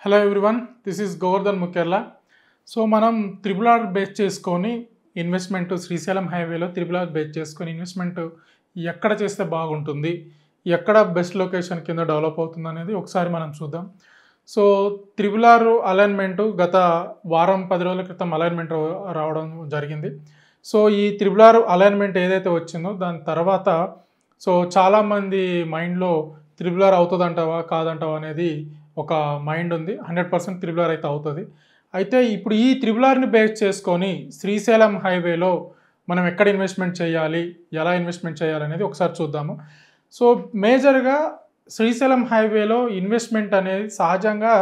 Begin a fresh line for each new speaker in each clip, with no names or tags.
Hello everyone, this is Govardhan Mukhyarla. So మనం triple R base చేసుకొని investment Srisailam హైవేలో త్రిబుల్ ఆర్ బేస్ చేసుకొని ఇన్వెస్ట్మెంట్ ఎక్కడ చేస్తే బాగుంటుంది, ఎక్కడ బెస్ట్ లొకేషన్ కింద డెవలప్ అవుతుంది అనేది ఒకసారి మనం చూద్దాం. సో త్రిబుల్ ఆర్ అలైన్మెంట్ గత వారం 10 రోజుల క్రితం అలైన్మెంట్ రావడం జరిగింది. సో ఈ త్రిబుల్ ఆర్ అలైన్మెంట్ ఏదైతే వచ్చిందో దాని తర్వాత సో చాలామంది మైండ్లో త్రిబుల్ ఆర్ అవుతుందంటావా కాదంటావా అనేది ఒక మైండ్ ఉంది. 100% త్రిబుల్ ఆర్ అయితే అవుతుంది. అయితే ఇప్పుడు ఈ త్రిబుల్ ఆర్ని బేస్ చేసుకొని శ్రీశైలం హైవేలో మనం ఎక్కడ ఇన్వెస్ట్మెంట్ చేయాలి, ఎలా ఇన్వెస్ట్మెంట్ చేయాలి అనేది ఒకసారి చూద్దాము. సో మేజర్గా శ్రీశైలం హైవేలో ఇన్వెస్ట్మెంట్ అనేది సహజంగా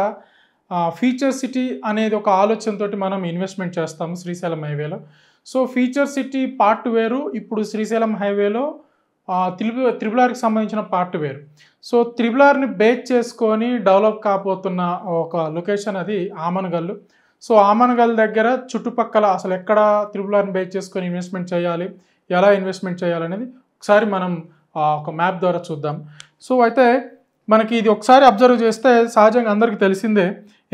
ఫీచర్ సిటీ అనేది ఒక ఆలోచనతోటి మనం ఇన్వెస్ట్మెంట్ చేస్తాము శ్రీశైలం హైవేలో. సో ఫీచర్ సిటీ పార్ట్ వేరు, ఇప్పుడు శ్రీశైలం హైవేలో త్రిబుల్ ఆర్కి సంబంధించిన పార్ట్ వేరు. సో త్రిబుల్ ఆర్ని బేస్ చేసుకొని డెవలప్ కాబోతున్న ఒక లొకేషన్ అది ఆమనగల్లు. సో ఆమనగల్ దగ్గర చుట్టుపక్కల అసలు ఎక్కడ త్రిబుల్ ఆర్ని బేస్ చేసుకొని ఇన్వెస్ట్మెంట్ చేయాలి, ఎలా ఇన్వెస్ట్మెంట్ చేయాలనేది ఒకసారి మనం ఒక మ్యాప్ ద్వారా చూద్దాం. సో అయితే మనకి ఇది ఒకసారి అబ్జర్వ్ చేస్తే సహజంగా అందరికీ తెలిసిందే,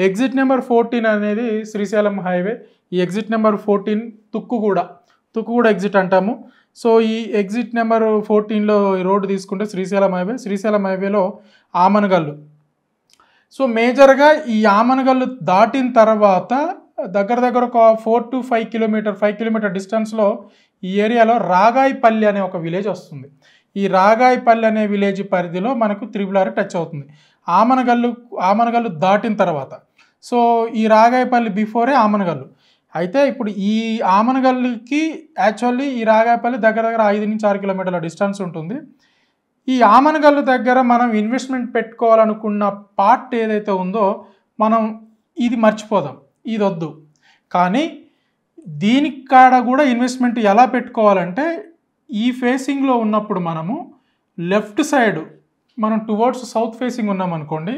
ఎగ్జిట్ నెంబర్ 14 అనేది శ్రీశైలం హైవే. ఈ ఎగ్జిట్ నెంబర్ 14 తుక్కుగూడ ఎగ్జిట్ అంటాము. సో ఈ ఎగ్జిట్ నెంబర్ 14లో ఈ రోడ్డు తీసుకుంటే శ్రీశైలం హైవేలో ఆమనగల్లు. సో మేజర్గా ఈ ఆమనగల్లు దాటిన తర్వాత దగ్గర ఒక 4 to 5 కిలోమీటర్ డిస్టెన్స్లో ఈ ఏరియాలో రాగాయిపల్లి అనే ఒక విలేజ్ వస్తుంది. ఈ రాగాయిపల్లి అనే విలేజ్ పరిధిలో మనకు త్రిబుల్ ఆర్ టచ్ అవుతుంది ఆమనగల్లు దాటిన తర్వాత. సో ఈ రాగాయిపల్లి బిఫోరే ఆమనగల్లు. అయితే ఇప్పుడు ఈ ఆమనగల్లుకి యాక్చువల్లీ ఈ రాగాయపల్లి దగ్గర 5 నుంచి 6 కిలోమీటర్ల డిస్టెన్స్ ఉంటుంది. ఈ ఆమనగల్లు దగ్గర మనం ఇన్వెస్ట్మెంట్ పెట్టుకోవాలనుకున్న పార్ట్ ఏదైతే ఉందో మనం ఇది మర్చిపోదాం, ఇది వద్దు. కానీ దీనికి కాడ కూడా ఇన్వెస్ట్మెంట్ ఎలా పెట్టుకోవాలంటే ఈ ఫేసింగ్లో ఉన్నప్పుడు మనము లెఫ్ట్ సైడ్ మనం టువర్డ్స్ సౌత్ ఫేసింగ్ ఉన్నాం అనుకోండి,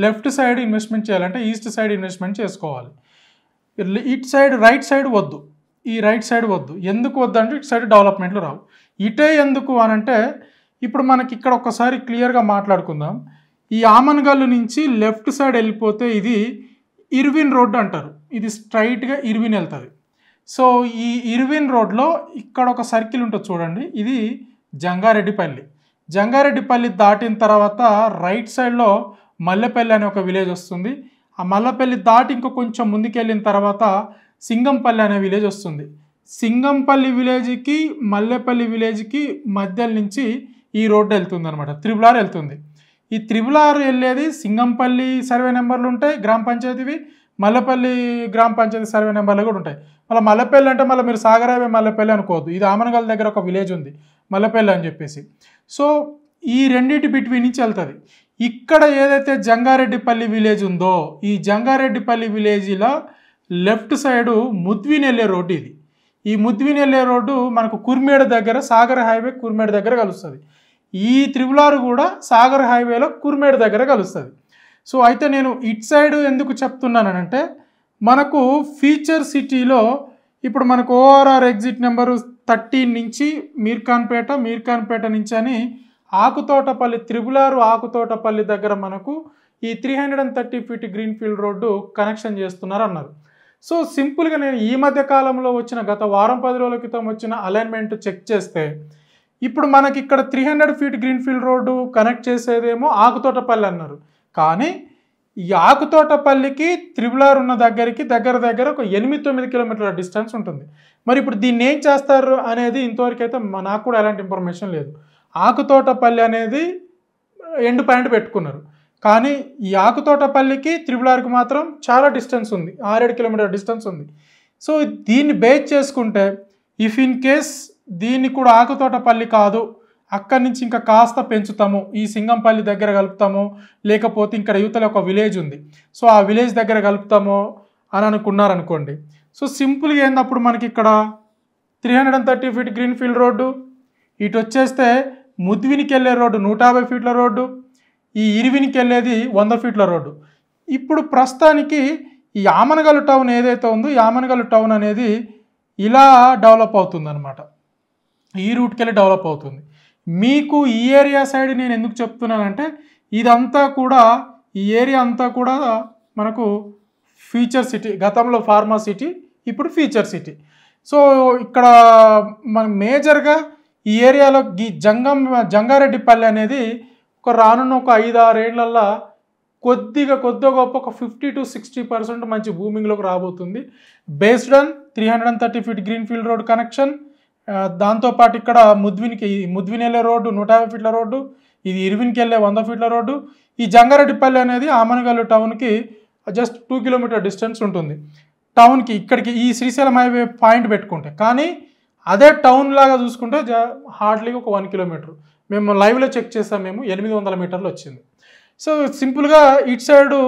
లెఫ్ట్ సైడ్ ఇన్వెస్ట్మెంట్ చేయాలంటే ఈస్ట్ సైడ్ ఇన్వెస్ట్మెంట్ చేసుకోవాలి. ఇటు సైడ్ రైట్ సైడ్ వద్దు, ఈ రైట్ సైడ్ వద్దు. ఎందుకు వద్దు అంటే ఇటు సైడ్ డెవలప్మెంట్లు రావు. ఇటే ఎందుకు అనంటే ఇప్పుడు మనకి ఇక్కడ ఒకసారి క్లియర్గా మాట్లాడుకుందాం. ఈ ఆమనగల్లు నుంచి లెఫ్ట్ సైడ్ వెళ్ళిపోతే ఇది ఇర్విన్ రోడ్ అంటారు, ఇది స్ట్రైట్గా ఇర్విన్ వెళ్తుంది. సో ఈ ఇర్విన్ రోడ్లో ఇక్కడ ఒక సర్కిల్ ఉంటుంది చూడండి, ఇది జంగారెడ్డిపల్లి దాటిన తర్వాత రైట్ సైడ్లో మల్లెపల్లి అనే ఒక విలేజ్ వస్తుంది. ఆ మల్లపల్లి దాటి ఇంకో కొంచెం ముందుకెళ్ళిన తర్వాత సింగంపల్లి అనే విలేజ్ వస్తుంది. సింగంపల్లి విలేజ్కి మల్లెపల్లి విలేజ్కి మధ్య నుంచి ఈ రోడ్డు వెళ్తుంది అనమాట, త్రిబుల్ ఆర్ వెళ్తుంది. ఈ త్రిబుల్ ఆర్ వెళ్ళేది సింగంపల్లి సర్వే నెంబర్లు ఉంటాయి గ్రామ పంచాయతీవి, మల్లెపల్లి గ్రామ పంచాయతీ సర్వే నెంబర్లు కూడా ఉంటాయి. మళ్ళీ మల్లెపల్లి అంటే మళ్ళీ మీరు సాగర్ హైవే మల్లెపల్లి అనుకోవద్దు, ఇది ఆమనగల్ దగ్గర ఒక విలేజ్ ఉంది మల్లెపల్లి అని చెప్పేసి. సో ఈ రెండింటి బిట్వీన్ నుంచి వెళ్తుంది. ఇక్కడ ఏదైతే జంగారెడ్డిపల్లి విలేజ్ ఉందో ఈ జంగారెడ్డిపల్లి విలేజ్లో లెఫ్ట్ సైడు ముద్విన్ వెళ్ళే రోడ్డు ఇది. ఈ ముద్విన్ వెళ్ళే రోడ్డు మనకు కుర్మేడ దగ్గర సాగర్ హైవే కుర్మేడ దగ్గర కలుస్తుంది. ఈ త్రిబుల్ ఆర్ కూడా సాగర్ హైవేలో కుర్మేడ దగ్గర కలుస్తుంది. సో అయితే నేను ఇటు సైడ్ ఎందుకు చెప్తున్నానంటే మనకు ఫీచర్ సిటీలో ఇప్పుడు మనకు ఓఆర్ఆర్ ఎగ్జిట్ నెంబరు 13 నుంచి మీర్ఖాన్పేట నుంచి అని ఆకుతోటపల్లి త్రిబుల్ ఆర్ ఆకుతోటపల్లి దగ్గర మనకు ఈ 330 ఫీట్ గ్రీన్ఫీల్డ్ రోడ్డు కనెక్షన్ చేస్తున్నారు అన్నారు. సో సింపుల్గా నేను ఈ మధ్య కాలంలో వచ్చిన గత వారం 10 రోజుల క్రితం వచ్చిన అలైన్మెంట్ చెక్ చేస్తే ఇప్పుడు మనకి ఇక్కడ 300 ఫీట్ గ్రీన్ఫీల్డ్ రోడ్డు కనెక్ట్ చేసేదేమో ఆకుతోటపల్లి అన్నారు. కానీ ఈ ఆకుతోటపల్లికి త్రిబుల్ ఆర్ ఉన్న దగ్గరికి దగ్గర ఒక 8-9 కిలోమీటర్ల డిస్టెన్స్ ఉంటుంది. మరి ఇప్పుడు దీన్ని ఏం చేస్తారు అనేది ఇంతవరకు అయితే నాకు కూడా ఎలాంటి ఇన్ఫర్మేషన్ లేదు. ఆకుతోటపల్లి అనేది ఎండ్ పాయింట్ పెట్టుకున్నారు, కానీ ఈ ఆకుతోటపల్లికి త్రిబుల్ ఆర్కి మాత్రం చాలా డిస్టెన్స్ ఉంది, 6-7 కిలోమీటర్ డిస్టెన్స్ ఉంది. సో దీన్ని బేస్ చేసుకుంటే ఇఫ్ ఇన్ కేస్ దీన్ని కూడా ఆకుతోటపల్లి కాదు, అక్కడి నుంచి ఇంకా కాస్త పెంచుతాము, ఈ సింగంపల్లి దగ్గర కలుపుతాము, లేకపోతే ఇక్కడ యువతలో ఒక విలేజ్ ఉంది సో ఆ విలేజ్ దగ్గర కలుపుతాము అని అనుకున్నారనుకోండి. సో సింపుల్గా ఏందప్పుడు మనకి ఇక్కడ 330 ఫీట్ గ్రీన్ఫీల్డ్ రోడ్డు, ఇటు వచ్చేస్తే ముద్వినికి వెళ్ళే రోడ్డు 150 ఫీట్ల రోడ్డు, ఈ ఇర్విన్కి వెళ్ళేది 100 ఫీట్ల రోడ్డు. ఇప్పుడు ప్రస్తుతానికి ఈ ఆమనగల్లు టౌన్ ఏదైతే ఉందో ఈ ఆమనగల్లు టౌన్ అనేది ఇలా డెవలప్ అవుతుంది అనమాట, ఈ రూట్కి వెళ్ళి డెవలప్ అవుతుంది. మీకు ఈ ఏరియా సైడ్ నేను ఎందుకు చెప్తున్నానంటే ఇదంతా కూడా ఈ ఏరియా అంతా కూడా మనకు ఫీచర్ సిటీ, గతంలో ఫార్మా సిటీ, ఇప్పుడు ఫీచర్ సిటీ. సో ఇక్కడ మన మేజర్గా ఈ ఏరియాలో ఈ జంగారెడ్డిపల్లి అనేది రానున్న ఒక 5-6 ఏళ్లలో కొద్దిగా గొప్ప ఒక 50 to 60% మంచి బూమింగ్లోకి రాబోతుంది. Based on 330 feet green field road connection, దాంతోపాటు ఇక్కడ ముద్విని వెళ్ళే రోడ్డు 150 ఫీట్ల రోడ్డు, ఇది ఇర్విన్కి వెళ్ళే 100 ఫీట్ల రోడ్డు. ఈ జంగారెడ్డిపల్లి అనేది ఆమనగల్లు టౌన్కి జస్ట్ 2 కిలోమీటర్ డిస్టెన్స్ ఉంటుంది టౌన్కి, ఇక్కడికి ఈ శ్రీశైలం హైవే పాయింట్ పెట్టుకుంటే. కానీ అదే టౌన్ లాగా చూసుకుంటే హార్డ్లీగా ఒక 1 కిలోమీటర్. మేము లైవ్లో చెక్ చేసాం, మేము 800 మీటర్లు వచ్చింది. సో సింపుల్గా ఇటు సైడు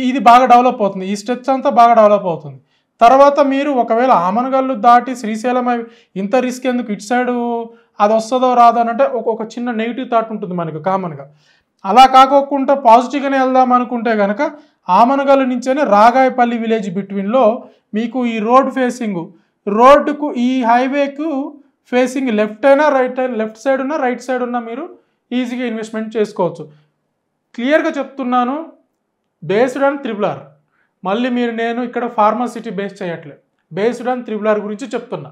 ఇది బాగా డెవలప్ అవుతుంది, ఈ స్ట్రెచ్ అంతా బాగా డెవలప్ అవుతుంది. తర్వాత మీరు ఒకవేళ ఆమనగల్లు దాటి శ్రీశైలం ఇంత రిస్క్ ఎందుకు, ఇటు సైడు అది వస్తుందో రాదో అని అంటే ఒక చిన్న నెగిటివ్ థాట్ ఉంటుంది మనకు కామన్గా. అలా కాకోకుండా పాజిటివ్గానే వెళ్దాం అనుకుంటే కనుక ఆమనగల్లు నుంచేనే రాగాయపల్లి విలేజ్ బిట్వీన్లో మీకు ఈ రోడ్డుకు ఈ హైవేకు ఫేసింగ్ లెఫ్ట్ అయినా లెఫ్ట్ సైడ్ ఉన్నా రైట్ సైడ్ ఉన్నా మీరు ఈజీగా ఇన్వెస్ట్మెంట్ చేసుకోవచ్చు. క్లియర్గా చెప్తున్నాను, బేస్డ్ ఆన్ త్రిబుల్ ఆర్. మళ్ళీ నేను ఇక్కడ ఫార్మా సిటీ బేస్ చేయట్లేదు, బేస్డ్ ఆన్ త్రిబుల్ ఆర్ గురించి చెప్తున్నా.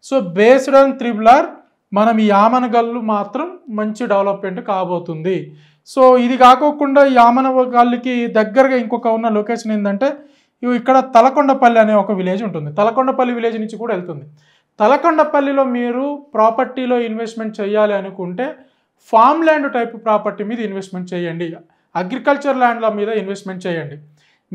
So based on triple are మనం ఈ ఆమనగల్లు మాత్రం మంచి డెవలప్మెంట్ కాబోతుంది. సో ఇది కాకోకుండా ఈ ఆమనగల్లుకి దగ్గరగా ఇంకొక ఉన్న లొకేషన్ ఏంటంటే ఇక్కడ తలకొండపల్లి అనే ఒక విలేజ్ ఉంటుంది. తలకొండపల్లి విలేజ్ నుంచి కూడా వెళ్తుంది. తలకొండపల్లిలో మీరు ప్రాపర్టీలో ఇన్వెస్ట్మెంట్ చేయాలి అనుకుంటే ఫామ్ ల్యాండ్ టైప్ ప్రాపర్టీ మీద ఇన్వెస్ట్మెంట్ చేయండి, అగ్రికల్చర్ ల్యాండ్ల మీద ఇన్వెస్ట్మెంట్ చేయండి.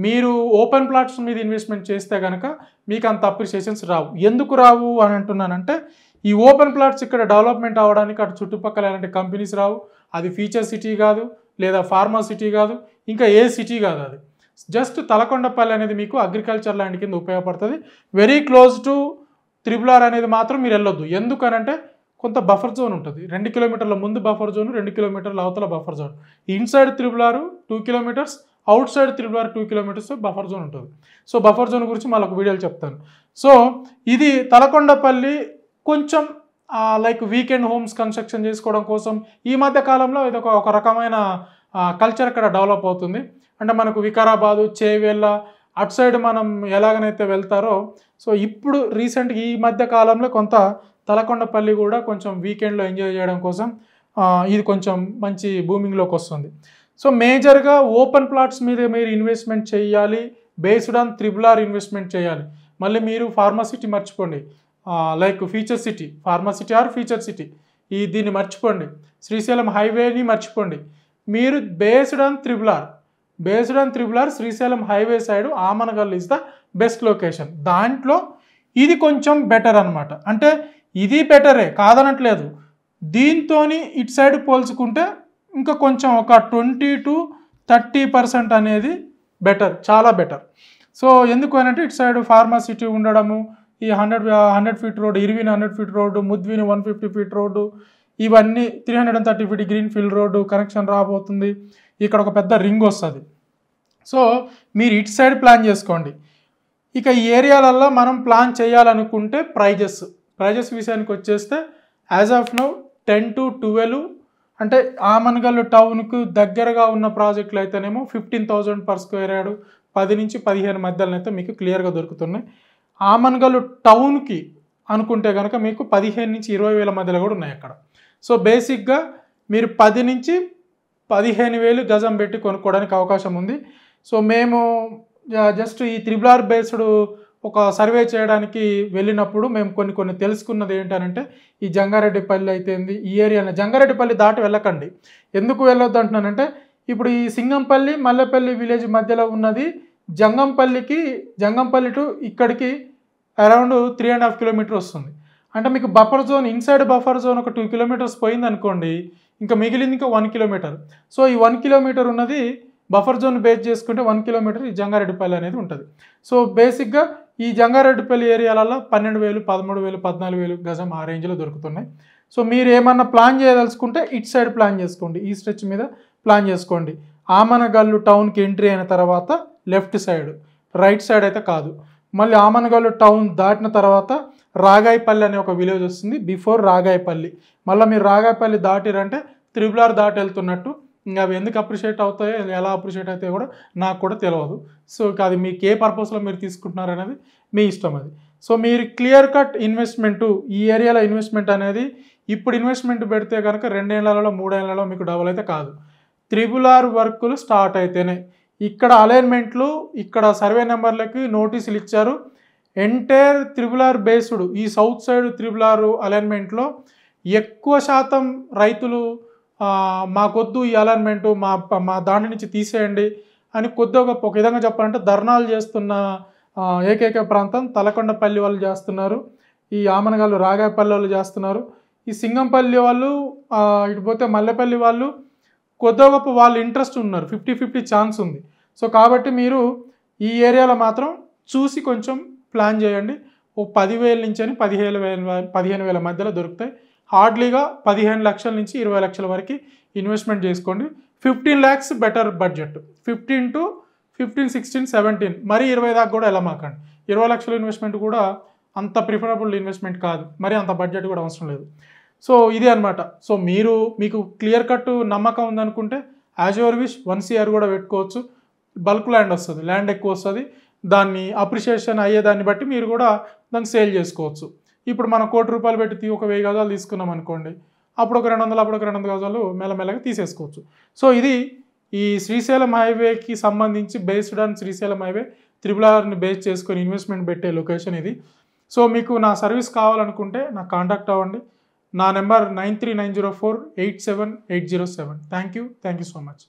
మీరు ఓపెన్ ప్లాట్స్ మీద ఇన్వెస్ట్మెంట్ చేస్తే కనుక మీకు అంత అప్రిషియేషన్స్ రావు. ఎందుకు రావు అని అంటున్నానంటే ఈ ఓపెన్ ప్లాట్స్ ఇక్కడ డెవలప్మెంట్ అవ్వడానికి అటు చుట్టుపక్కల ఎలాంటి కంపెనీస్ రావు, అది ఫీచర్ సిటీ కాదు, లేదా ఫార్మా సిటీ కాదు, ఇంకా ఏ సిటీ కాదు. అది జస్ట్ తలకొండపల్లి అనేది మీకు అగ్రికల్చర్ ల్యాండ్ కింద ఉపయోగపడుతుంది. Very close to triple R అనేది మాత్రం మీరు వెళ్ళొద్దు. ఎందుకనంటే కొంత బఫర్ జోన్ ఉంటుంది, 2 కిలోమీటర్ల ముందు బఫర్ జోన్, 2 కిలోమీటర్ల అవతల buffer zone. Inside triple R 2 kilometres, out side triple R 2 kilometres buffer zone ఉంటుంది. సో బఫర్ జోన్ గురించి మళ్ళీ ఒక వీడియోలు చెప్తాను. సో ఇది తలకొండపల్లి కొంచెం లైక్ వీకెండ్ హోమ్స్ కన్స్ట్రక్షన్ చేసుకోవడం కోసం ఈ మధ్య కాలంలో ఇది ఒక రకమైన కల్చర్ ఇక్కడ డెవలప్ అవుతుంది. అంటే మనకు వికారాబాదు, చేవెళ్ళ అటు సైడ్ మనం ఎలాగనైతే వెళ్తారో, సో ఇప్పుడు రీసెంట్గా ఈ మధ్య కాలంలో కొంత తలకొండపల్లి కూడా కొంచెం వీకెండ్లో ఎంజాయ్ చేయడం కోసం ఇది కొంచెం మంచి బూమింగ్లోకి వస్తుంది. సో మేజర్గా ఓపెన్ ప్లాట్స్ మీద మీరు ఇన్వెస్ట్మెంట్ చేయాలి, based on triple R investment చేయాలి. మళ్ళీ మీరు ఫార్మా సిటీ మర్చిపోండి, like future city, pharma city or future city దీన్ని మర్చిపోండి, శ్రీశైలం హైవేని మర్చిపోండి. మీరు based on triple R Srisailam highway side Amangal is the best location. దాంట్లో ఇది కొంచెం బెటర్ అనమాట. అంటే ఇది బెటరే కాదనట్లేదు, దీంతో ఇటు సైడ్ పోల్చుకుంటే ఇంకా కొంచెం ఒక 20 to 30% అనేది బెటర్, చాలా బెటర్. సో ఎందుకు అనంటే ఇటు సైడ్ ఫార్మా సిటీ ఉండడము, ఈ 100 ఫీట్ రోడ్, ఇర్విన్ 100 ఫీట్ రోడ్డు, ముద్విని 150 ఫీట్ రోడ్డు, ఇవన్నీ 330 feet green field road connection రాబోతుంది. ఇక్కడ ఒక పెద్ద రింగ్ వస్తుంది. సో మీరు ఇటు సైడ్ ప్లాన్ చేసుకోండి. ఇక ఈ ఏరియాలలో మనం ప్లాన్ చేయాలనుకుంటే ప్రైజెస్ విషయానికి వచ్చేస్తే యాజ్ ఆఫ్ నౌ 10 to 12, అంటే ఆమనగల్లు టౌన్కు దగ్గరగా ఉన్న ప్రాజెక్టులు అయితేనేమో 15,000 పర్ స్క్వేర్ యార్డు, 10 నుంచి 15 మధ్యలో అయితే మీకు క్లియర్గా దొరుకుతున్నాయి. ఆమనగల్లు టౌన్కి అనుకుంటే కనుక మీకు 15 నుంచి 20,000 మధ్యలో కూడా ఉన్నాయి అక్కడ. సో బేసిక్గా మీరు 10 నుంచి 15,000 గజం పెట్టి కొనుక్కోవడానికి అవకాశం ఉంది. సో మేము జస్ట్ ఈ త్రిబుల్ ఆర్ బేస్డ్ ఒక సర్వే చేయడానికి వెళ్ళినప్పుడు మేము కొన్ని తెలుసుకున్నది ఏంటంటే ఈ జంగారెడ్డిపల్లి అయితేంది, ఈ ఏరియాలో జంగారెడ్డిపల్లి దాటి వెళ్ళకండి. ఎందుకు వెళ్ళొద్దు అంటున్నానంటే ఇప్పుడు ఈ సింగంపల్లి మల్లెపల్లి విలేజ్ మధ్యలో ఉన్నది జంగంపల్లి టు ఇక్కడికి అరౌండ్ 3.5 కిలోమీటర్ వస్తుంది. అంటే మీకు buffer zone, inside buffer zone ఒక 2 కిలోమీటర్స్ పోయింది అనుకోండి, ఇంకా మిగిలింది ఇంకా 1 కిలోమీటర్. సో ఈ 1 కిలోమీటర్ ఉన్నది బఫర్ జోన్ బేస్ చేసుకుంటే 1 కిలోమీటర్ ఈ జంగారెడ్డిపల్లి అనేది ఉంటుంది. సో బేసిక్గా ఈ జంగారెడ్డిపల్లి ఏరియాలలో 12,000, 13,000, 14,000 గజం ఆ రేంజ్లో దొరుకుతున్నాయి. సో మీరు ఏమన్నా ప్లాన్ చేయదలుచుకుంటే ఇటు సైడ్ ప్లాన్ చేసుకోండి, ఈ స్ట్రెచ్ మీద ప్లాన్ చేసుకోండి. ఆమనగల్లు టౌన్కి ఎంట్రీ అయిన తర్వాత లెఫ్ట్ సైడ్, రైట్ సైడ్ అయితే కాదు. మళ్ళీ ఆమనగల్లు టౌన్ దాటిన తర్వాత రాగాయపల్లి అనే ఒక విలేజ్ వస్తుంది, బిఫోర్ రాగాయపల్లి. మళ్ళీ మీరు రాగాయపల్లి దాటిరంటే త్రిబుల్ ఆర్ దాటి వెళ్తున్నట్టు ఇంకా అవి ఎందుకు అప్రిషియేట్ అవుతాయో ఎలా అప్రిషియేట్ అవుతాయో కూడా నాకు కూడా తెలియదు. సో అది మీకు ఏ పర్పస్లో మీరు తీసుకుంటున్నారు అనేది మీ ఇష్టం అది. సో మీరు క్లియర్ కట్ ఇన్వెస్ట్మెంటు ఈ ఏరియాలో ఇన్వెస్ట్మెంట్ అనేది ఇప్పుడు ఇన్వెస్ట్మెంట్ పెడితే కనుక 2 ఏళ్లలో 3 ఏళ్లలో మీకు డబుల్ అయితే కాదు. RRR వర్కులు స్టార్ట్ అయితేనే ఇక్కడ అలైన్మెంట్లు ఇక్కడ సర్వే నెంబర్లకి నోటీసులు ఇచ్చారు. ఎంటైర్ RRR బేస్డ్ ఈ సౌత్ సైడ్ RRR అలైన్మెంట్లో ఎక్కువ శాతం రైతులు మాకొద్దు ఈ అలైన్మెంటు మా దాని నుంచి తీసేయండి అని కొద్దిగా గొప్ప ఒక విధంగా చెప్పాలంటే ధర్నాలు చేస్తున్న ఏకైక ప్రాంతం తలకొండపల్లి వాళ్ళు చేస్తున్నారు, ఈ ఆమనగాళ్ళు రాగాయపల్లి వాళ్ళు చేస్తున్నారు, ఈ సింగంపల్లి వాళ్ళు ఇటు పోతే మల్లెపల్లి వాళ్ళు కొద్దిగా గొప్ప వాళ్ళు ఇంట్రెస్ట్ ఉన్నారు, 50-50 ఛాన్స్ ఉంది. సో కాబట్టి మీరు ఈ ఏరియాలో మాత్రం చూసి కొంచెం ప్లాన్ చేయండి. ఓ 10,000 నుంచి 15,000 మధ్యలో దొరుకుతాయి. హార్డ్లీగా 15 లక్షల నుంచి 20 లక్షల వరకు ఇన్వెస్ట్మెంట్ చేసుకోండి. 15 lakhs బెటర్ బడ్జెట్, 15 to 15, 16, 17 మరి 20 దాకా కూడా వెళ్ళమాకండి. 20 లక్షల ఇన్వెస్ట్మెంట్ కూడా అంత ప్రిఫరబుల్ ఇన్వెస్ట్మెంట్ కాదు, మరి అంత బడ్జెట్ కూడా అవసరం లేదు. సో ఇది అనమాట. సో మీకు క్లియర్ కట్ నమ్మకం ఉందనుకుంటే యాజ్ యువర్ విష్ 1 CR కూడా పెట్టుకోవచ్చు. బల్క్ ల్యాండ్ వస్తుంది, ల్యాండ్ ఎక్కువ వస్తుంది, దాన్ని అప్రిషియేషన్ అయ్యేదాన్ని బట్టి మీరు కూడా దాన్ని సేల్ చేసుకోవచ్చు. ఇప్పుడు మనం ₹1,00,00,000 పెట్టి ఒక 1000 గజాలు తీసుకున్నాం అనుకోండి, అప్పుడు ఒక 200, అప్పుడు ఒక 200 గజాలు మెల్లమెల్లగా తీసేసుకోవచ్చు. సో ఇది ఈ శ్రీశైలం హైవేకి సంబంధించి బేస్డ్ ఆన్ శ్రీశైలం హైవే RRRని బేస్ చేసుకొని ఇన్వెస్ట్మెంట్ పెట్టే లొకేషన్ ఇది. సో మీకు నా సర్వీస్ కావాలనుకుంటే నాకు కాంటాక్ట్ అవ్వండి. నా number 9390487807. Thank you so much.